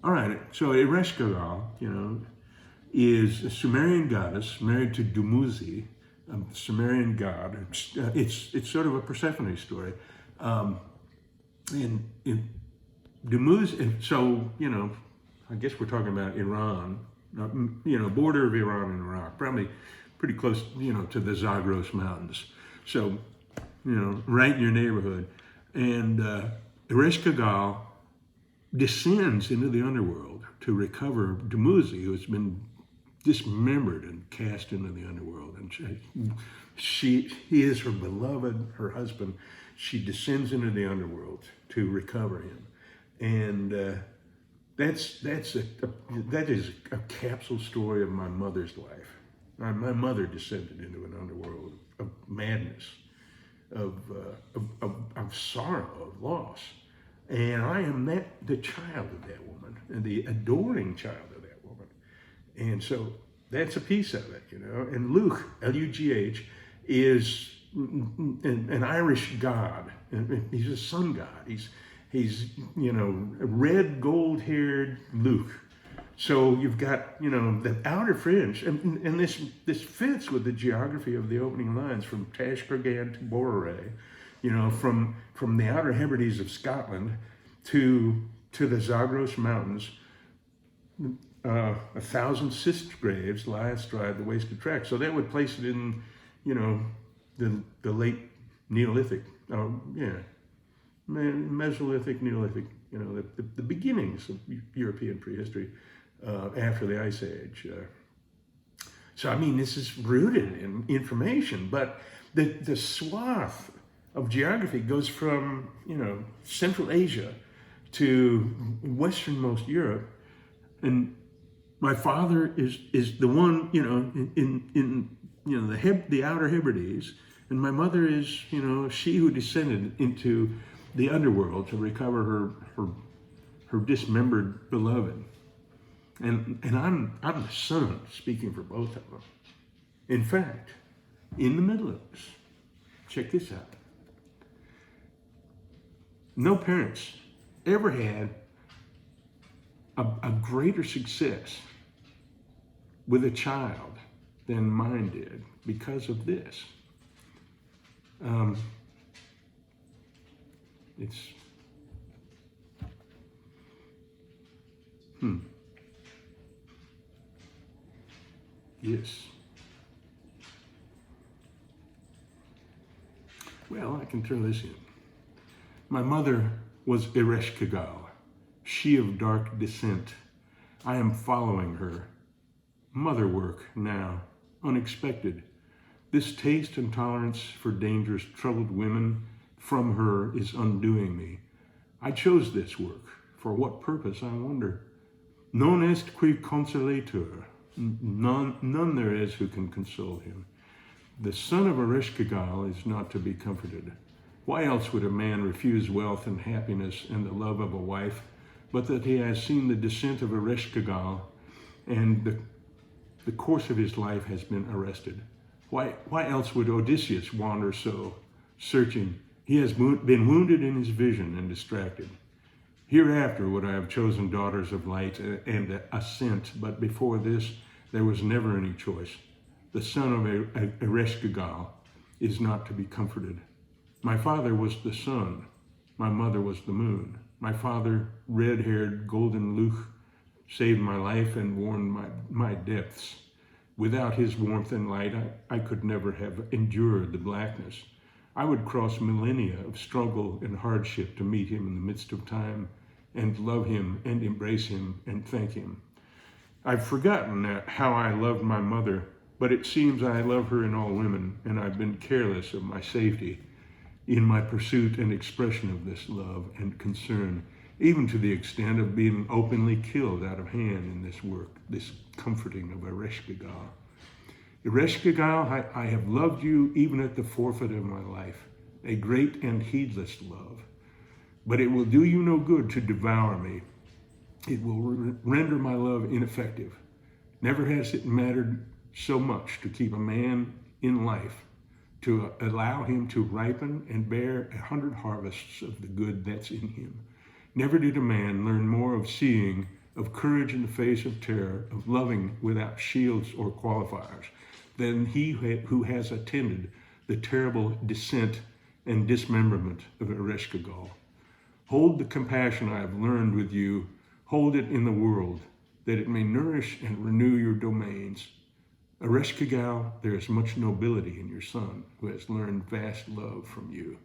All right, so Ereshkigal, is a Sumerian goddess married to Dumuzi, a Sumerian god. It's sort of a Persephone story. Um, and Dumuzi, and so, I guess we're talking about Iran, border of Iran and Iraq, probably pretty close, to the Zagros Mountains. So, right in your neighborhood. And Ereshkigal descends into the underworld to recover Dumuzi, who has been dismembered and cast into the underworld. And he is her beloved, her husband. She descends into the underworld to recover him. And that is a capsule story of my mother's life. My mother descended into an underworld of madness, of sorrow, of loss. And I am the child of that woman, and the adoring child of that woman. And so that's a piece of it, And Luch, L-U-G-H, is an Irish god. He's a sun god. He's red, gold-haired Luch. So you've got, the outer fringe, and this fits with the geography of the opening lines from Tashbergan to Borere, from the Outer Hebrides of Scotland to the Zagros Mountains. 1,000 cist graves lie astride the wasted track. So that would place it in, the late Neolithic, Mesolithic, Neolithic, the beginnings of European prehistory after the Ice Age. So, this is rooted in information, but the swath of geography goes from, Central Asia to westernmost Europe. And my father is the one, in the Outer Hebrides, and my mother is, she who descended into the underworld to recover her dismembered beloved. And I'm the son, speaking for both of them. In fact, in the middle of this, check this out. No parents ever had a greater success with a child than mine did because of this. Yes. Well, I can throw this in. My mother was Ereshkigal, she of dark descent. I am following her. Mother work now, unexpected. This taste and tolerance for dangerous, troubled women from her is undoing me. I chose this work. For what purpose, I wonder? Non est qui consolator. None there is who can console him. The son of Ereshkigal is not to be comforted. Why else would a man refuse wealth and happiness and the love of a wife, but that he has seen the descent of Ereshkigal, and the course of his life has been arrested? Why else would Odysseus wander so, searching? He has been wounded in his vision and distracted. Hereafter would I have chosen daughters of light and ascent, but before this there was never any choice. The son of Ereshkigal is not to be comforted. My father was the sun, my mother was the moon. My father, red-haired, golden Luch, saved my life and warmed my depths. Without his warmth and light, I could never have endured the blackness. I would cross millennia of struggle and hardship to meet him in the midst of time and love him and embrace him and thank him. I've forgotten how I loved my mother, but it seems I love her in all women, and I've been careless of my safety in my pursuit and expression of this love and concern, even to the extent of being openly killed out of hand in this work, this comforting of Ereshkigal. Ereshkigal, I have loved you even at the forfeit of my life, a great and heedless love. But it will do you no good to devour me. It will render my love ineffective. Never has it mattered so much to keep a man in life, to allow him to ripen and bear 100 harvests of the good that's in him. Never did a man learn more of seeing of courage in the face of terror, of loving without shields or qualifiers, than he who has attended the terrible descent and dismemberment of Ereshkigal. Hold the compassion I have learned with you, hold it in the world, that it may nourish and renew your domains. Ereshkigal, there is much nobility in your son, who has learned vast love from you.